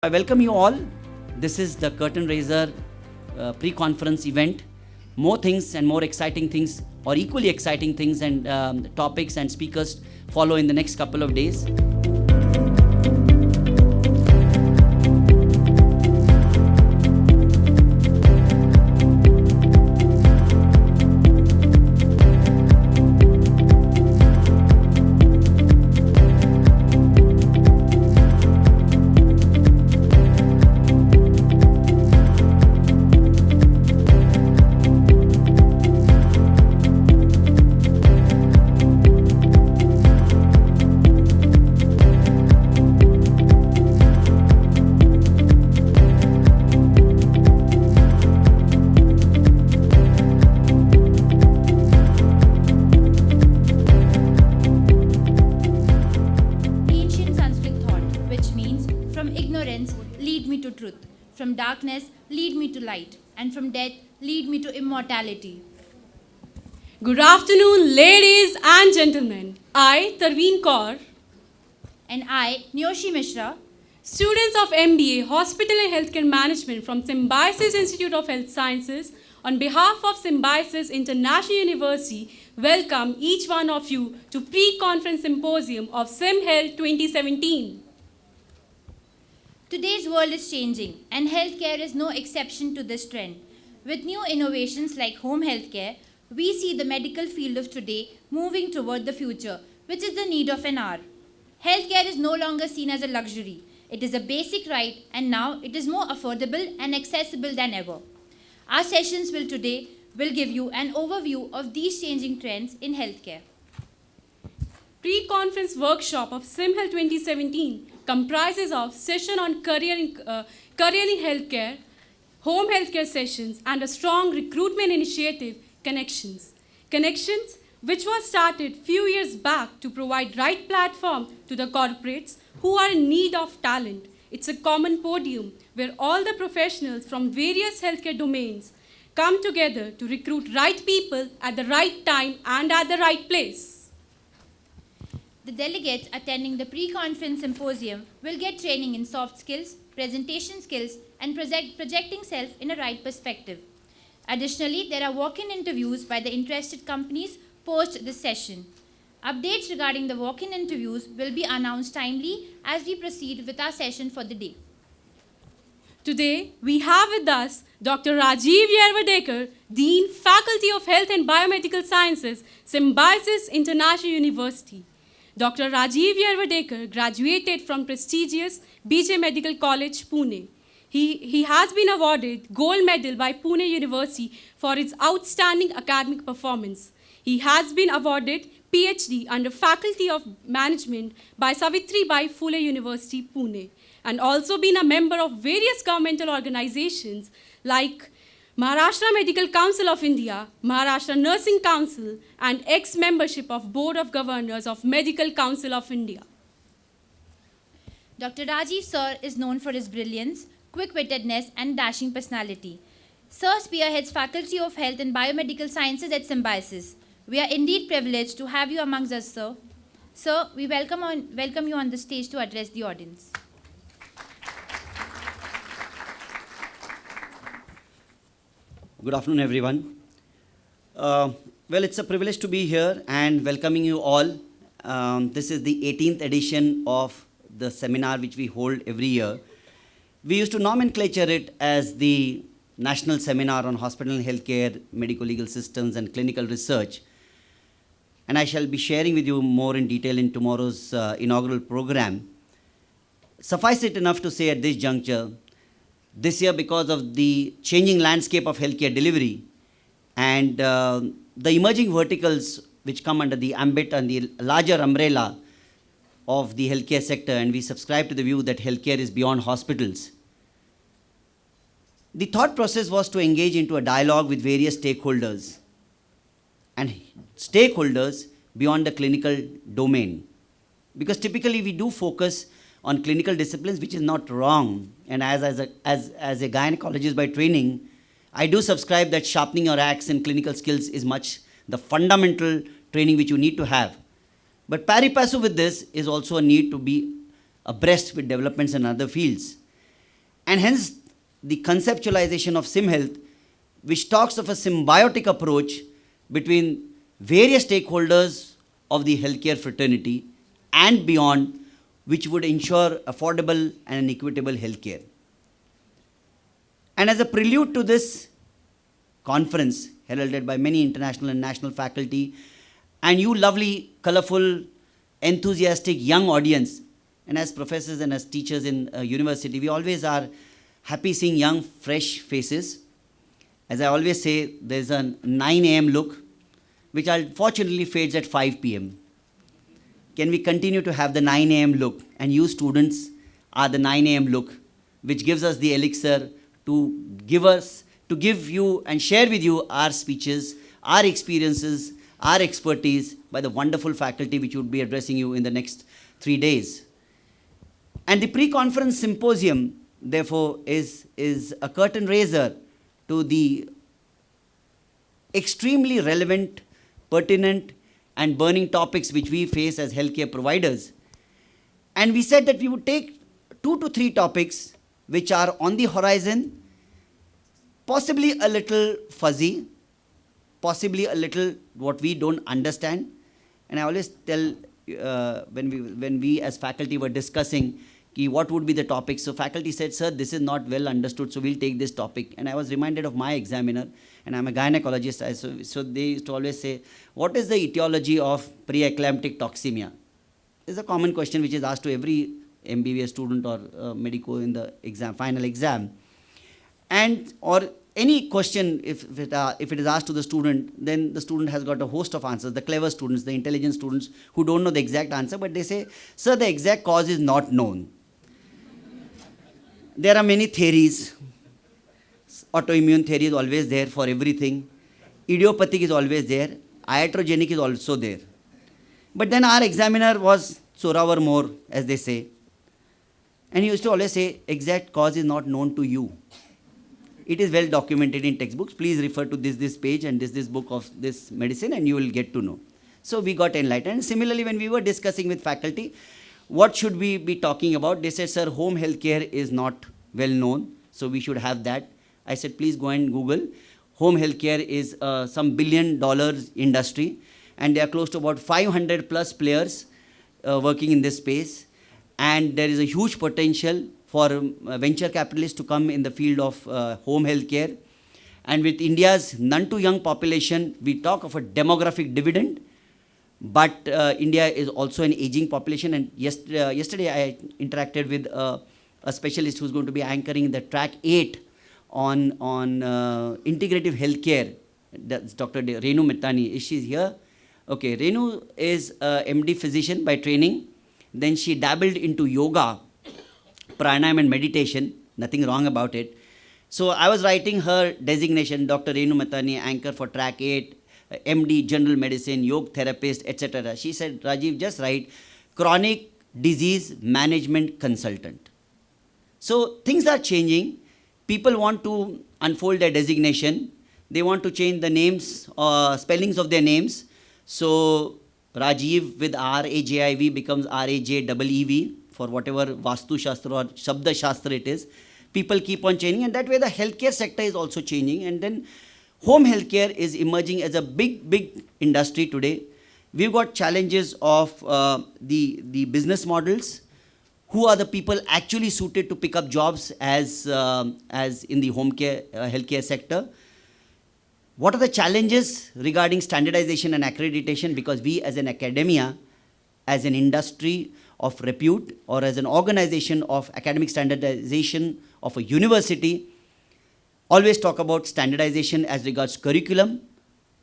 I welcome you all. This is the Curtain Raiser pre-conference event. More things and more exciting things, or equally exciting things and topics and speakers follow in the next couple of days. From darkness, lead me to light, and from death, lead me to immortality. Good afternoon, ladies and gentlemen. I, Tarveen Kaur, and I, Nyoshi Mishra, students of MBA Hospital and Healthcare Management from Symbiosis Institute of Health Sciences, on behalf of Symbiosis International University, welcome each one of you to pre-conference symposium of SYMHEALTH 2017. Today's world is changing, and healthcare is no exception to this trend. With new innovations like home healthcare, we see the medical field of today moving toward the future, which is the need of an hour. Healthcare is no longer seen as a luxury. It is a basic right, and now it is more affordable and accessible than ever. Our sessions today will give you an overview of these changing trends in healthcare. Pre-conference workshop of SYMHEALTH 2017 comprises of session on career in healthcare, home healthcare sessions, and a strong recruitment initiative, Connections. Connections, which was started few years back to provide right platform to the corporates who are in need of talent. It's a common podium where all the professionals from various healthcare domains come together to recruit right people at the right time and at the right place. The delegates attending the pre-conference symposium will get training in soft skills, presentation skills, and projecting self in a right perspective. Additionally, there are walk-in interviews by the interested companies post this session. Updates regarding the walk-in interviews will be announced timely as we proceed with our session for the day. Today, we have with us Dr. Rajiv Yerwadekar, Dean, Faculty of Health and Biomedical Sciences, Symbiosis International University. Dr. Rajiv Yerwadekar graduated from prestigious BJ Medical College, Pune. He has been awarded Gold Medal by Pune University for his outstanding academic performance. He has been awarded PhD under Faculty of Management by Savitribai Phule University, Pune, and also been a member of various governmental organizations like Maharashtra Medical Council of India, Maharashtra Nursing Council, and ex-membership of Board of Governors of Medical Council of India. Dr. Rajiv Sir is known for his brilliance, quick-wittedness, and dashing personality. Sir spearheads Faculty of Health and Biomedical Sciences at Symbiosis. We are indeed privileged to have you amongst us, sir. Sir, we welcome you on the stage to address the audience. Good afternoon, everyone. Well, it's a privilege to be here and welcoming you all. This is the 18th edition of the seminar which we hold every year. We used to nomenclature it as the National Seminar on Hospital and Healthcare, Medical Legal Systems and Clinical Research. And I shall be sharing with you more in detail in tomorrow's inaugural program. Suffice it enough to say at this juncture, this year, because of the changing landscape of healthcare delivery and the emerging verticals which come under the ambit and the larger umbrella of the healthcare sector, and we subscribe to the view that healthcare is beyond hospitals. The thought process was to engage into a dialogue with various stakeholders and stakeholders beyond the clinical domain. Because typically we do focus on clinical disciplines, which is not wrong. And as a gynecologist by training, I do subscribe that sharpening your axe in clinical skills is much the fundamental training which you need to have. But pari passu with this is also a need to be abreast with developments in other fields. And hence the conceptualization of SYMHEALTH, which talks of a symbiotic approach between various stakeholders of the healthcare fraternity and beyond, which would ensure affordable and equitable healthcare. And as a prelude to this conference, heralded by many international and national faculty, and you lovely, colorful, enthusiastic young audience, and as professors and as teachers in a university, we always are happy seeing young, fresh faces. As I always say, there's a 9 a.m. look, which unfortunately fades at 5 p.m. Can we continue to have the 9 a.m. look? And you students are the 9 a.m. look, which gives us the elixir to give you and share with you our speeches, our experiences, our expertise by the wonderful faculty which would be addressing you in the next 3 days. And the pre-conference symposium, therefore, is a curtain raiser to the extremely relevant, pertinent, and burning topics which we face as healthcare providers. And we said that we would take 2 to 3 topics which are on the horizon, possibly a little fuzzy, possibly a little what we don't understand. And I always tell when we as faculty were discussing what would be the topic. So faculty said, sir, this is not well understood, so we'll take this topic. And I was reminded of my examiner, and I'm a gynecologist, so they used to always say, what is the etiology of pre-eclamptic toxemia? This is a common question which is asked to every MBBS student or medico in the final exam. And or any question, if it is asked to the student, then the student has got a host of answers, the clever students, the intelligent students who don't know the exact answer, but they say, sir, the exact cause is not known. There are many theories. Autoimmune theory is always there for everything. Idiopathic is always there. Iatrogenic is also there. But then our examiner was Soravar more, as they say. And he used to always say, exact cause is not known to you. It is well documented in textbooks. Please refer to this page and this book of this medicine, and you will get to know. So we got enlightened. And similarly, when we were discussing with faculty, what should we be talking about? They said, sir, home healthcare is not well known, so we should have that. I said, please go and Google. Home healthcare is some $1 billion industry, and there are close to about 500 plus players working in this space. And there is a huge potential for venture capitalists to come in the field of home healthcare. And with India's none too young population, we talk of a demographic dividend. But India is also an aging population, and yesterday I interacted with a specialist who's going to be anchoring the track 8 on integrative healthcare. That's Dr. Renu Mittani. Is she here? Okay, Renu is a MD physician by training. Then she dabbled into yoga, pranayama and meditation. Nothing wrong about it. So I was writing her designation, Dr. Renu Mittani, anchor for track 8. MD, general medicine, yoga therapist, etc. She said, Rajiv, just write chronic disease management consultant. So things are changing. People want to unfold their designation. They want to change the names, spellings of their names. So Rajiv with R-A-J-I-V becomes R-A-J-E-E-V for whatever Vastu Shastra or Shabda Shastra it is. People keep on changing, and that way the healthcare sector is also changing. And then home healthcare is emerging as a big industry today. We've got challenges of the business models. Who are the people actually suited to pick up jobs as in the home care, healthcare sector? What are the challenges regarding standardization and accreditation? Because we as an academia, as an industry of repute, or as an organization of academic standardization of a university, always talk about standardization as regards curriculum,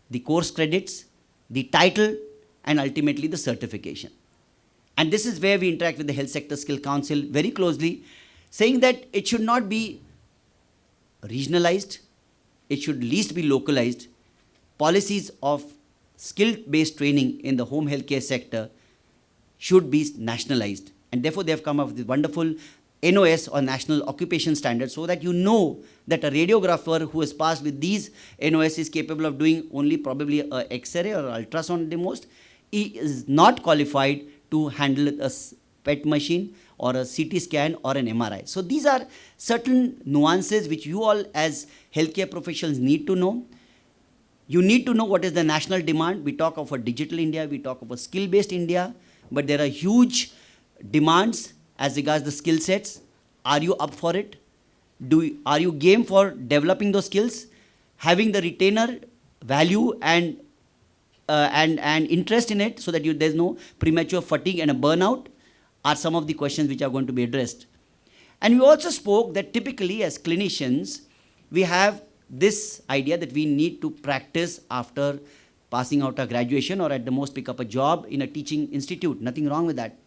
the course credits, the title, and ultimately the certification. And this is where we interact with the Health Sector Skill Council very closely, saying that it should not be regionalized, it should least be localized. Policies of skill-based training in the home healthcare sector should be nationalized. And therefore, they have come up with this wonderful NOS or National Occupation Standards, so that you know that a radiographer who has passed with these NOS is capable of doing only probably an X-ray or ultrasound at the most. He is not qualified to handle a PET machine or a CT scan or an MRI. So these are certain nuances which you all as healthcare professionals need to know. You need to know what is the national demand. We talk of a digital India, we talk of a skill-based India, but there are huge demands as regards the skill sets. Are you up for it? Are you game for developing those skills? Having the retainer value and interest in it so that there's no premature fatigue and a burnout are some of the questions which are going to be addressed. And we also spoke that typically as clinicians, we have this idea that we need to practice after passing out our graduation or at the most pick up a job in a teaching institute. Nothing wrong with that.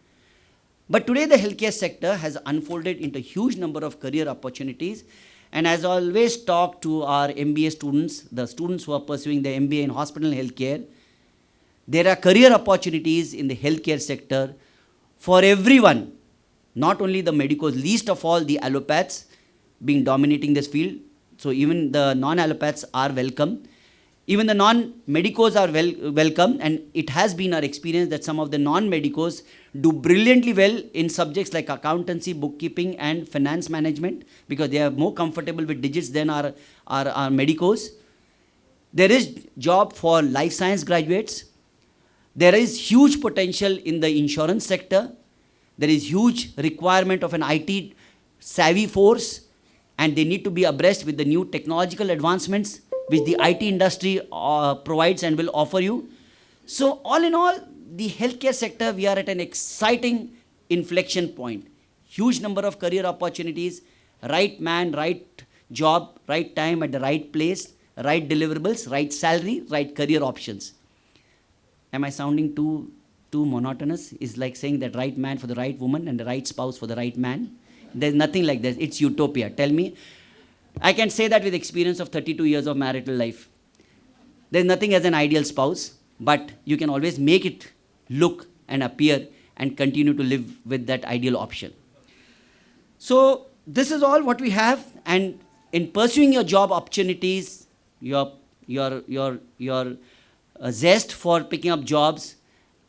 But today the healthcare sector has unfolded into a huge number of career opportunities. And as I always talk to our MBA students, the students who are pursuing their MBA in hospital and healthcare, there are career opportunities in the healthcare sector for everyone, not only the medicos, least of all the allopaths being dominating this field. So even the non-allopaths are welcome. Even the non-medicos are welcome, and it has been our experience that some of the non-medicos do brilliantly well in subjects like accountancy, bookkeeping, and finance management because they are more comfortable with digits than our medicos. There is job for life science graduates. There is huge potential in the insurance sector. There is huge requirement of an IT savvy force, and they need to be abreast with the new technological advancements which the IT industry provides and will offer you. So all in all, the healthcare sector, we are at an exciting inflection point. Huge number of career opportunities, right man, right job, right time at the right place, right deliverables, right salary, right career options. Am I sounding too monotonous? It's like saying that right man for the right woman and the right spouse for the right man. There's nothing like that. It's utopia. Tell me. I can say that with experience of 32 years of marital life. There's nothing as an ideal spouse, but you can always make it look and appear and continue to live with that ideal option. So this is all what we have, and in pursuing your job opportunities, your zest for picking up jobs,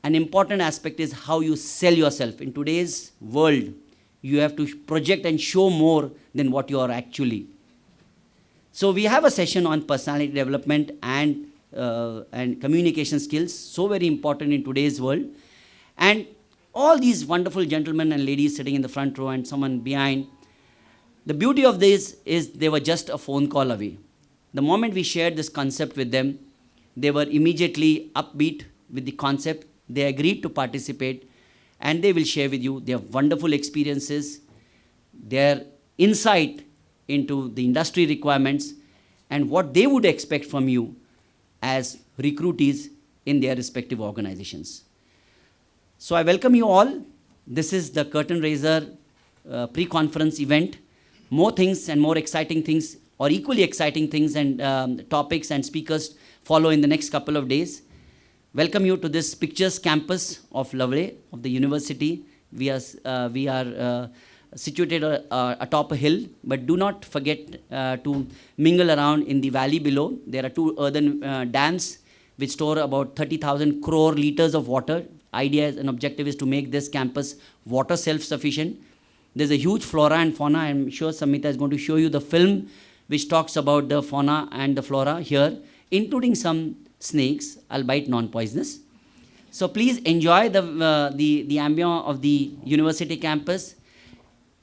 an important aspect is how you sell yourself. In today's world, you have to project and show more than what you are actually. So we have a session on personality development and communication skills, so very important in today's world. And all these wonderful gentlemen and ladies sitting in the front row and someone behind, the beauty of this is they were just a phone call away. The moment we shared this concept with them, they were immediately upbeat with the concept. They agreed to participate, and they will share with you their wonderful experiences, their insight into the industry requirements, and what they would expect from you as recruitees in their respective organizations. So I welcome you all. This is the Curtain Raiser pre-conference event. More things and more exciting things, or equally exciting things and topics and speakers follow in the next couple of days. Welcome you to this pictures campus of Lovely, of the university. We are situated atop a hill, but do not forget to mingle around in the valley below. There are two earthen dams which store about 30,000 crore liters of water. Idea and objective is to make this campus water self-sufficient. There's a huge flora and fauna. I'm sure Samhita is going to show you the film which talks about the fauna and the flora here, including some snakes, albeit non-poisonous. So please enjoy the ambience of the university campus.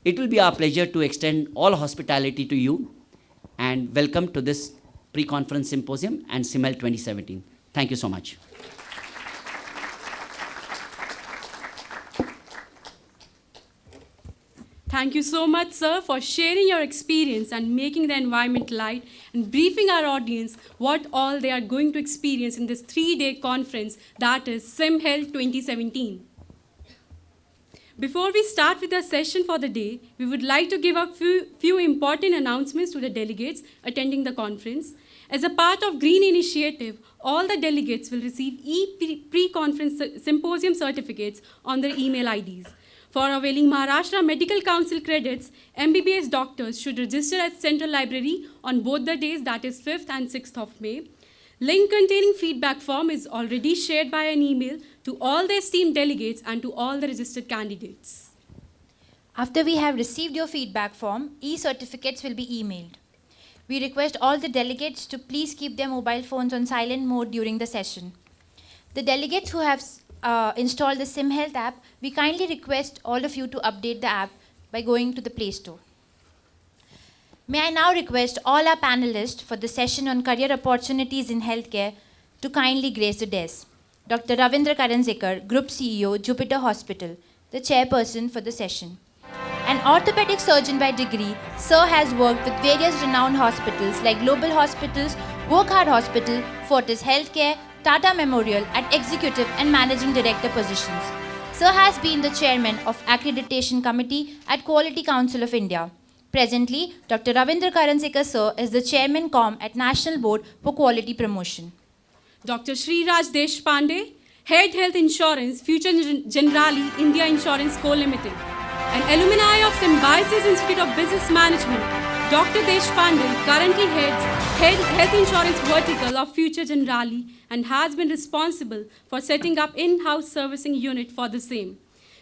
It will be our pleasure to extend all hospitality to you, and welcome to this pre-conference symposium and SYMHEALTH 2017. Thank you so much. Thank you so much, sir, for sharing your experience and making the environment light and briefing our audience what all they are going to experience in this 3-day conference that is SYMHEALTH 2017. Before we start with the session for the day, we would like to give a few important announcements to the delegates attending the conference. As a part of Green Initiative, all the delegates will receive pre-conference symposium certificates on their email IDs. For availing Maharashtra Medical Council credits, MBBS doctors should register at Central Library on both the days, that is 5th and 6th of May. Link containing feedback form is already shared by an email to all the esteemed delegates and to all the registered candidates. After we have received your feedback form, e-certificates will be emailed. We request all the delegates to please keep their mobile phones on silent mode during the session. The delegates who have installed the SYMHEALTH app, we kindly request all of you to update the app by going to the Play Store. May I now request all our panelists for the session on career opportunities in healthcare to kindly grace the dais. Dr. Ravindra Karanzekar, Group CEO, Jupiter Hospital, the chairperson for the session. An orthopedic surgeon by degree, Sir has worked with various renowned hospitals like Global Hospitals, Wokhart Hospital, Fortis Healthcare, Tata Memorial at executive and managing director positions. Sir has been the chairman of Accreditation Committee at Quality Council of India. Presently, Dr. Ravindra Karanzekar Sir is the chairman COM at National Board for Quality Promotion. Dr. Sriraj Deshpande, Head Health Insurance, Future Generali India Insurance Co. Limited. An alumni of Symbiosis Institute of Business Management, Dr. Deshpande currently heads Health Insurance Vertical of Future Generali and has been responsible for setting up in-house servicing unit for the same.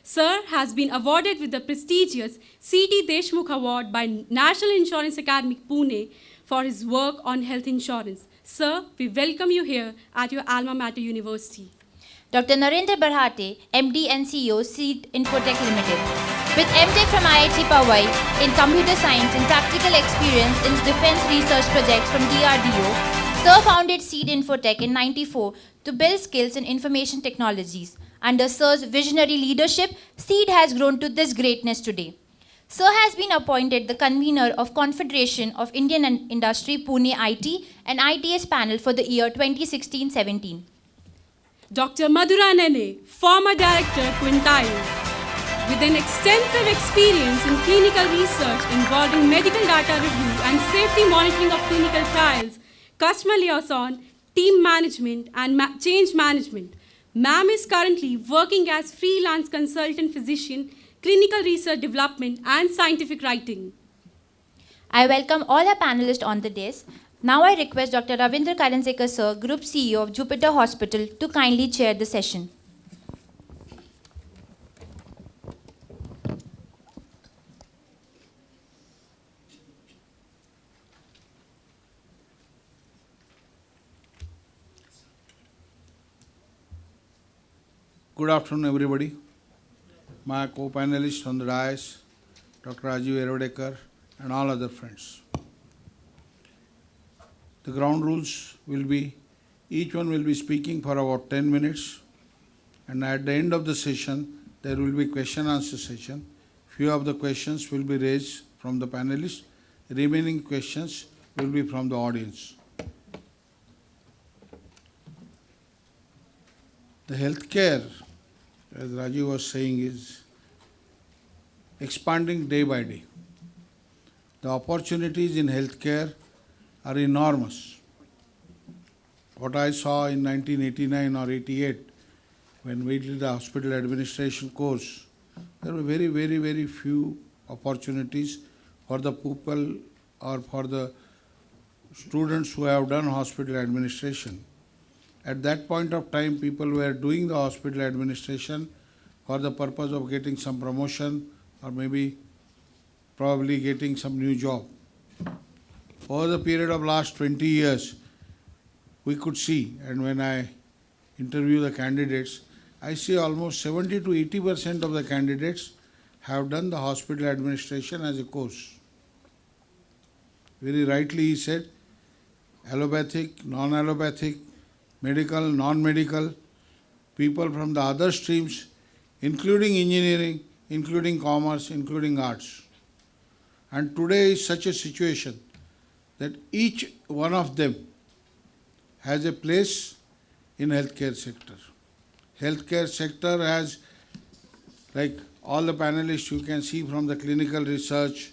Sir has been awarded with the prestigious C.T. Deshmukh Award by National Insurance Academy, Pune, for his work on health insurance. Sir, we welcome you here at your alma mater university. Dr. Narendra Barhate, MD and CEO, Seed Infotech Limited. With MTech from IIT Powai in computer science and practical experience in defense research projects from DRDO, Sir founded Seed Infotech in '94 to build skills in information technologies. Under Sir's visionary leadership, Seed has grown to this greatness today. Sir has been appointed the convener of Confederation of Indian Industry Pune IT and ITS panel for the year 2016-17. Dr. Madhura Nene, former director, Quintiles. With an extensive experience in clinical research involving medical data review and safety monitoring of clinical trials, customer liaison, team management, and change management, Ma'am is currently working as freelance consultant physician, clinical research development, and scientific writing. I welcome all our panelists on the dais. Now I request Dr. Ravindra Karanzekar Sir, Group CEO of Jupiter Hospital, to kindly chair the session. Good afternoon, everybody. My co-panelists on the dais, Dr. Rajiv Yerwadekar, and all other friends. The ground rules will be, each one will be speaking for about 10 minutes, and at the end of the session, there will be question-answer session. Few of the questions will be raised from the panelists. Remaining questions will be from the audience. The healthcare, as Rajiv was saying, is expanding day by day. The opportunities in healthcare are enormous. What I saw in 1989 or 88, when we did the hospital administration course, there were very, very, very few opportunities for the people or for the students who have done hospital administration. At that point of time, people were doing the hospital administration for the purpose of getting some promotion or maybe probably getting some new job. Over the period of last 20 years, we could see, and when I interview the candidates, I see almost 70 to 80% of the candidates have done the hospital administration as a course. Very rightly he said, allopathic, non-allopathic, medical, non-medical, people from the other streams, including engineering, including commerce, including arts. And today is such a situation that each one of them has a place in healthcare sector. Healthcare sector has, like all the panelists you can see, from the clinical research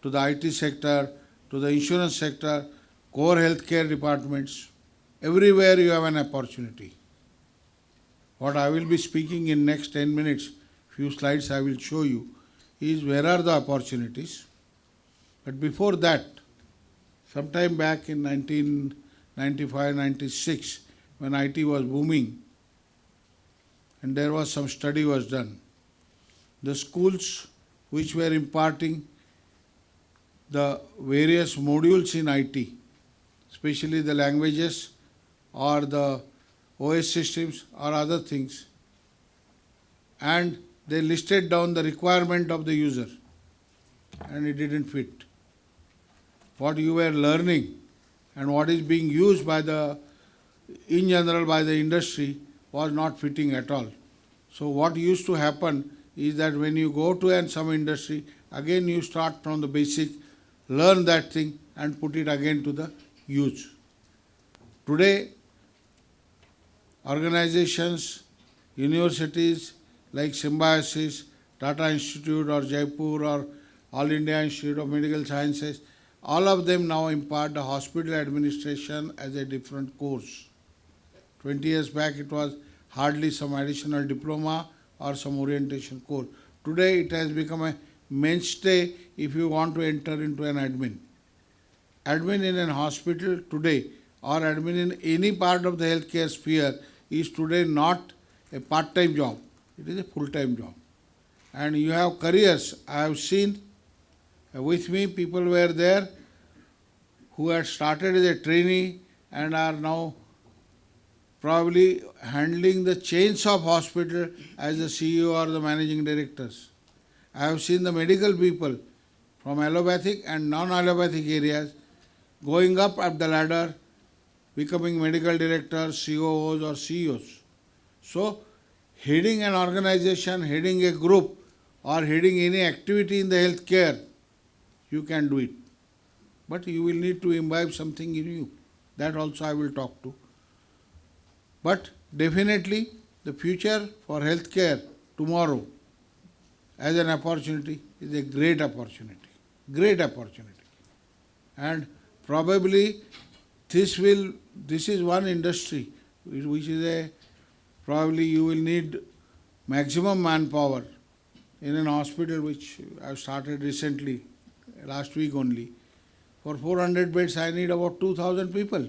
to the IT sector, to the insurance sector, core healthcare departments. Everywhere you have an opportunity. What I will be speaking in next 10 minutes, few slides I will show you, is where are the opportunities. But before that, sometime back in 95, 96, when IT was booming, and there was some study was done. The schools which were imparting the various modules in IT, especially the languages or the OS systems or other things, and they listed down the requirement of the user, and it didn't fit. What you were learning and what is being used by in general by the industry was not fitting at all. So what used to happen is that when you go to some industry, again you start from the basic, learn that thing and put it again to the use. Today, organizations, universities like Symbiosis, Tata Institute or Jaipur or All India Institute of Medical Sciences, all of them now impart the hospital administration as a different course. 20 years back it was hardly some additional diploma or some orientation course. Today it has become a mainstay if you want to enter into an admin. Admin in a hospital today or admin in any part of the healthcare sphere is today not a part-time job. It is a full-time job. And you have careers. I have seen with me people were there who had started as a trainee and are now probably handling the chains of hospital as the CEO or the managing directors. I have seen the medical people from allopathic and non-allopathic areas going up the ladder, becoming medical directors, COOs or CEOs. So, heading an organization, heading a group or heading any activity in the healthcare, you can do it. But you will need to imbibe something in you. That also I will talk to. But definitely the future for healthcare tomorrow as an opportunity is a great opportunity. Great opportunity. And probably this is one industry which is probably you will need maximum manpower in an hospital which I have started recently, last week only. For 400 beds I need about 2,000 people,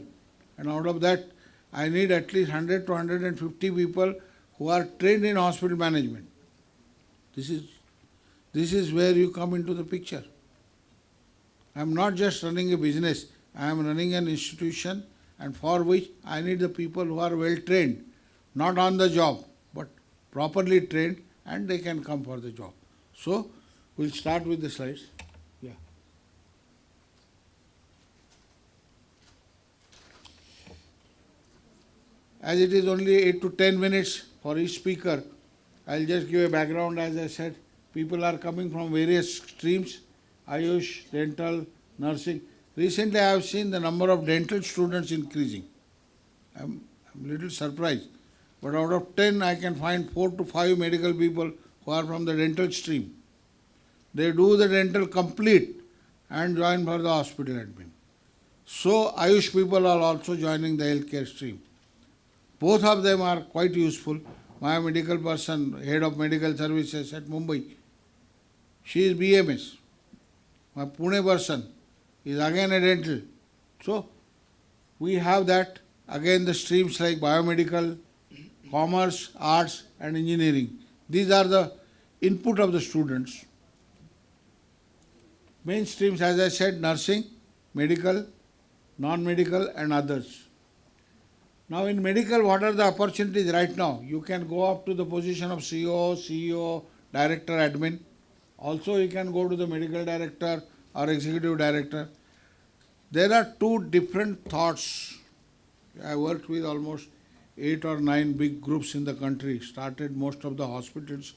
and out of that I need at least 100 to 150 people who are trained in hospital management. This is where you come into the picture. I am not just running a business, I am running an institution, and for which I need the people who are well trained, not on the job, but properly trained, and they can come for the job. So, we'll start with the slides. Yeah. As it is only 8 to 10 minutes for each speaker, I'll just give a background. As I said, people are coming from various streams, Ayush, dental, nursing. Recently I have seen the number of dental students increasing. I'm a little surprised. But out of 10, I can find 4 to 5 medical people who are from the dental stream. They do the dental complete and join for the hospital admin. So Ayush people are also joining the healthcare stream. Both of them are quite useful. My medical person, head of medical services at Mumbai, she is BMS. My Pune person is again a dental. So we have that, again the streams like biomedical, commerce, arts and engineering. These are the input of the students. Main streams, as I said, nursing, medical, non-medical and others. Now in medical, what are the opportunities right now? You can go up to the position of CEO, CEO, director, admin. Also you can go to the medical director or executive director. There are two different thoughts. I worked with almost 8 or 9 big groups in the country, started most of the hospitals